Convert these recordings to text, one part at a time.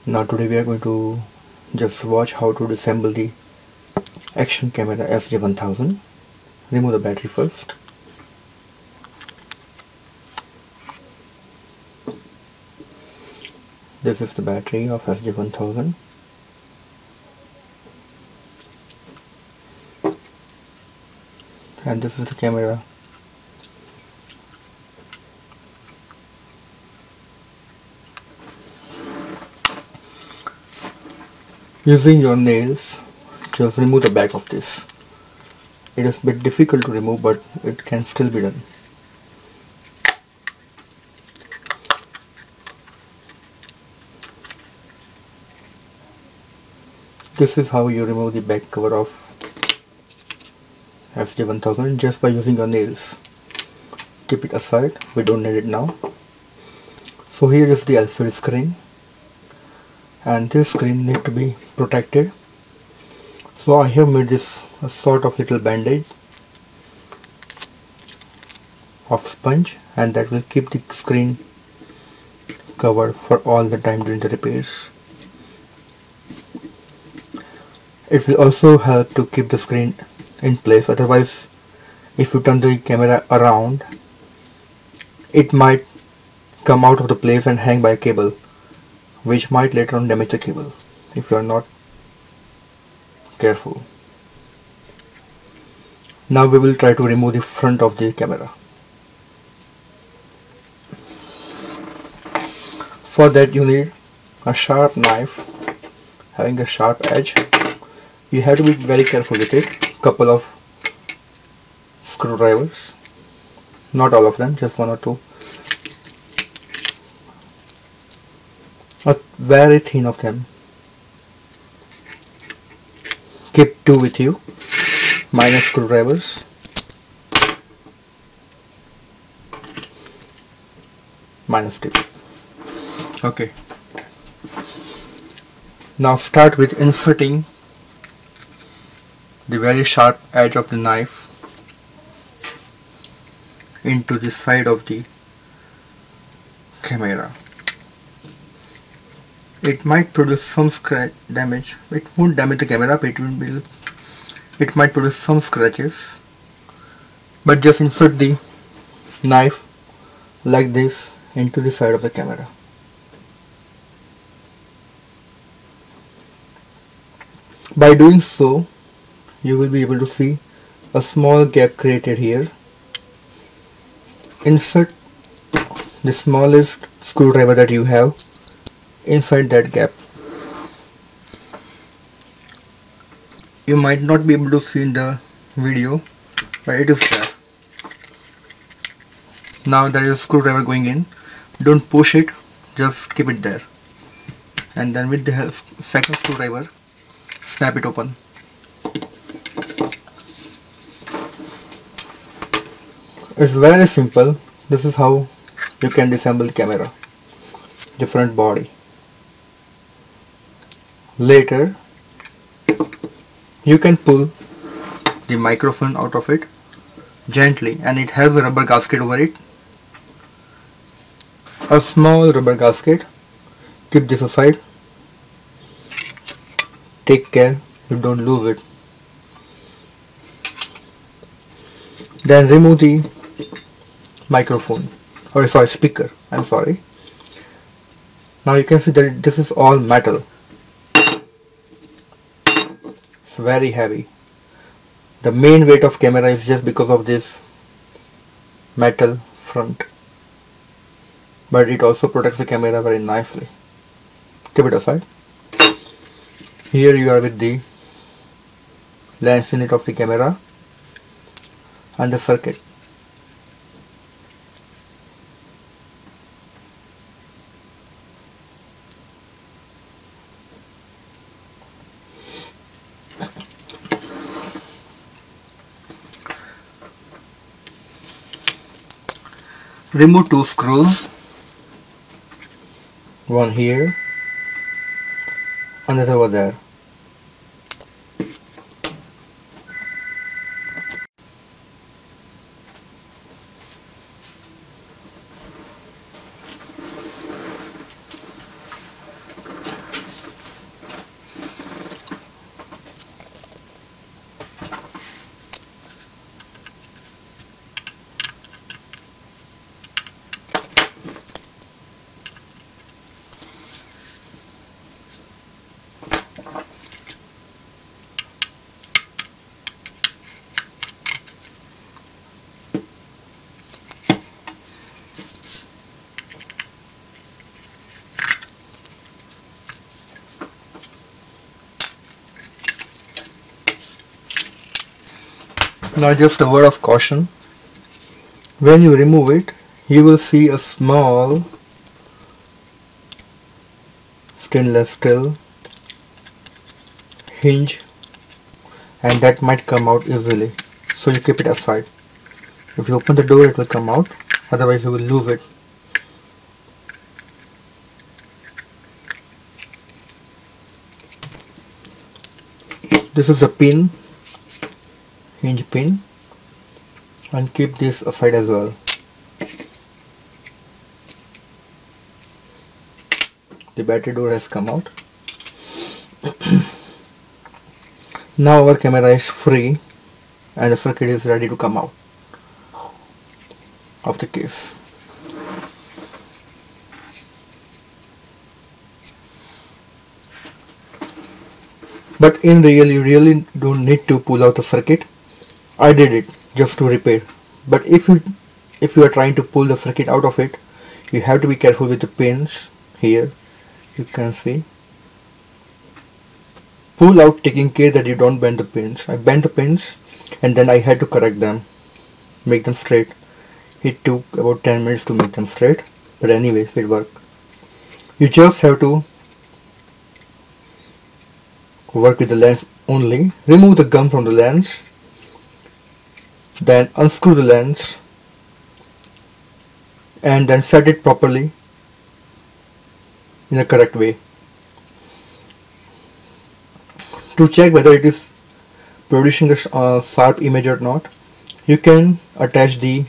Now today we are going to just watch how to disassemble the action camera SJ1000. Remove the battery first. This is the battery of SJ1000. And this is the camera. Using your nails, just remove the back of this. It is a bit difficult to remove, but it can still be done. This is how you remove the back cover of SJ1000 just by using your nails. Keep it aside, we don't need it now. So here is the LCD screen, and this screen need to be protected. So I have made this a sort of little bandage of sponge, and that will keep the screen covered for all the time during the repairs. It will also help to keep the screen in place, otherwise if you turn the camera around, it might come out of the place and hang by a cable, which might later on damage the cable if you are not careful. Now we will try to remove the front of the camera. For that you need a sharp knife having a sharp edge. You have to be very careful with it. Couple of screwdrivers, not all of them, just one or two. Very thin of them. Keep two with you, minus screwdrivers. Minus two. Okay. Now start with inserting the very sharp edge of the knife into the side of the camera. It might produce some scratch damage. It won't damage the camera, but it might produce some scratches. But just insert the knife like this into the side of the camera. By doing so, you will be able to see a small gap created here. Insert the smallest screwdriver that you have inside that gap. You might not be able to see in the video, but it is there. Now there is a screwdriver going in. Don't push it, just keep it there. And then with the second screwdriver, snap it open. It's very simple. This is how you can disassemble the camera, the front body. Later, you can pull the microphone out of it gently, and it has a rubber gasket over it. A small rubber gasket. Keep this aside. Take care you don't lose it. Then remove the microphone, or sorry, speaker. I'm sorry. Now you can see that this is all metal. It's very heavy. The main weight of camera is just because of this metal front, but it also protects the camera very nicely. Keep it aside. Here you are with the lens unit of the camera and the circuit. Remove two screws, one here, another over there. Now just a word of caution. When you remove it, you will see a small stainless steel hinge, and that might come out easily. So you keep it aside. If you open the door, it will come out. Otherwise, you will lose it. This is a pin, hinge pin, and keep this aside as well. The battery door has come out. Now our camera is free and the circuit is ready to come out of the case. But in real, you really don't need to pull out the circuit. I did it just to repair. But if you are trying to pull the circuit out of it, you have to be careful with the pins here. You can see. Pull out, taking care that you don't bend the pins. I bent the pins and then I had to correct them, make them straight. It took about 10 minutes to make them straight, but anyways, it worked. You just have to work with the lens only. Remove the gum from the lens, then unscrew the lens and then set it properly in the correct way. To check whether it is producing a sharp image or not, you can attach the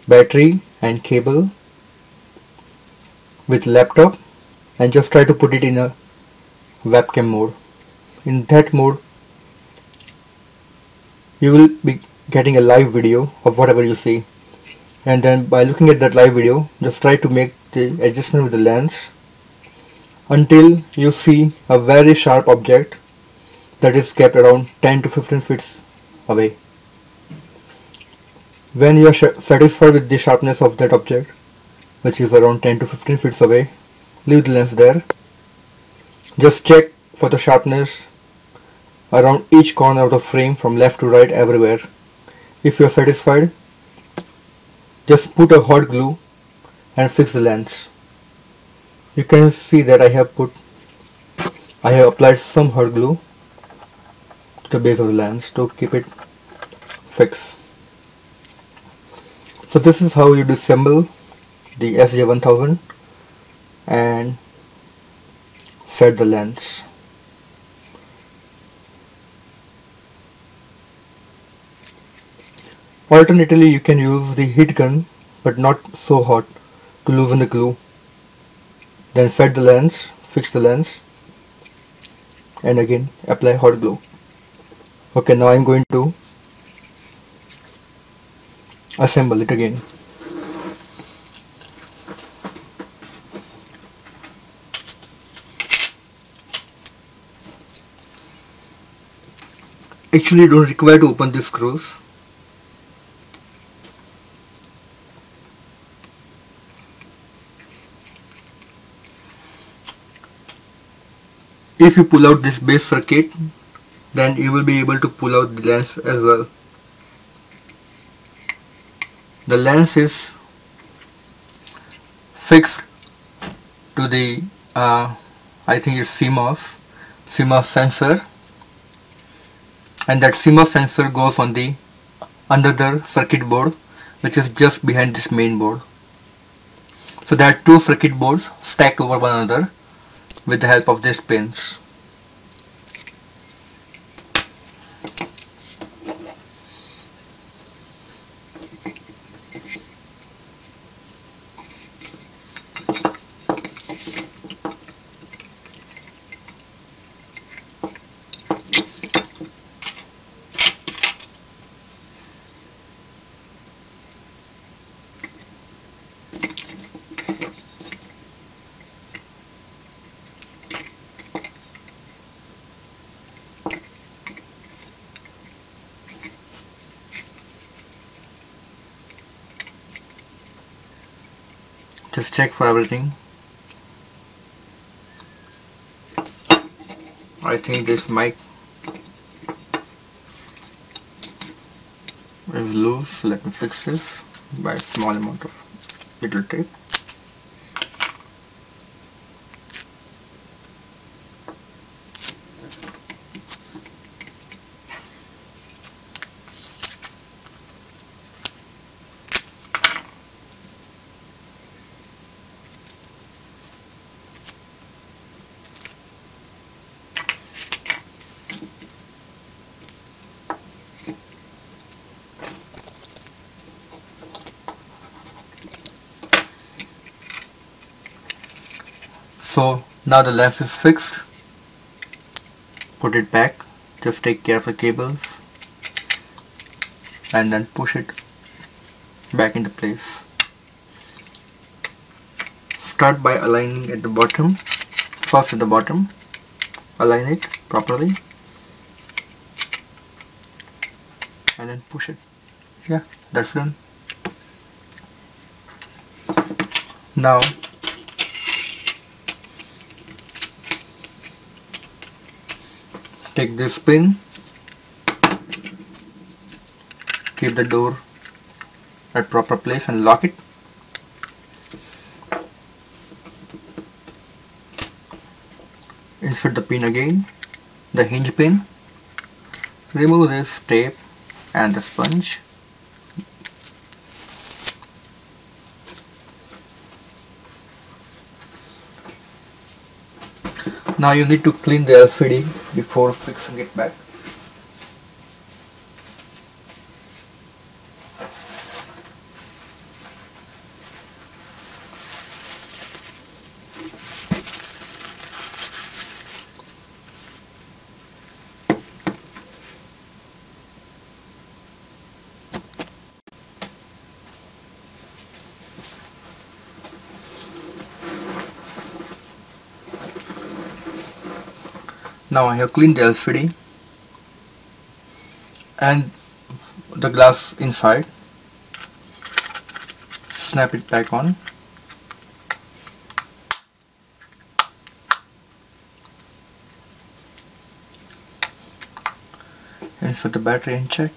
battery and cable with laptop and just try to put it in a webcam mode. In that mode, you will be getting a live video of whatever you see, and then by looking at that live video, just try to make the adjustment with the lens until you see a very sharp object that is kept around 10 to 15 feet away. When you are satisfied with the sharpness of that object, which is around 10 to 15 feet away, leave the lens there. Just check for the sharpness around each corner of the frame from left to right, everywhere. If you are satisfied, just put a hot glue and fix the lens. You can see that I have applied some hot glue to the base of the lens to keep it fixed. So this is how you disassemble the SJ1000 and set the lens. Alternatively, you can use the heat gun, but not so hot, to loosen the glue. Then set the lens, fix the lens, and again apply hot glue. Okay, now I'm going to assemble it again. Actually, you don't require to open these screws. If you pull out this base circuit, then you will be able to pull out the lens as well. The lens is fixed to the I think it's CMOS sensor, and that CMOS sensor goes on the another circuit board, which is just behind this main board. So there are two circuit boards stacked over one another with the help of these pins. Just check for everything. I think this mic is loose. Let me fix this by a small amount of little tape. So now the lens is fixed. Put it back. Just take care of the cables and then push it back into place. Start by aligning at the bottom. First at the bottom, align it properly and then push it. Yeah, that's done. Now take this pin, keep the door at proper place and lock it. Insert the pin again, the hinge pin. Remove this tape and the sponge. Now you need to clean the LCD before fixing it back. Now I have cleaned the LCD and the glass inside. Snap it back on. Insert the battery and check.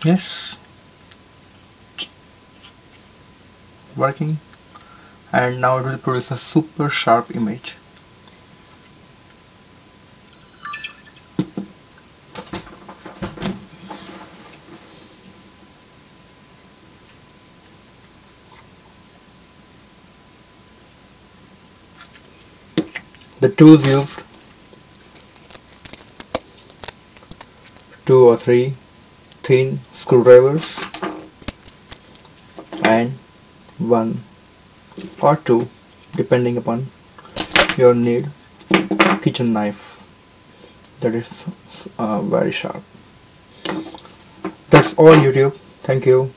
Yes, working, and now it will produce a super sharp image. The tools used: 2 or 3 thin screwdrivers and 1 or 2, depending upon your need, kitchen knife that is very sharp. That's all, YouTube. Thank you.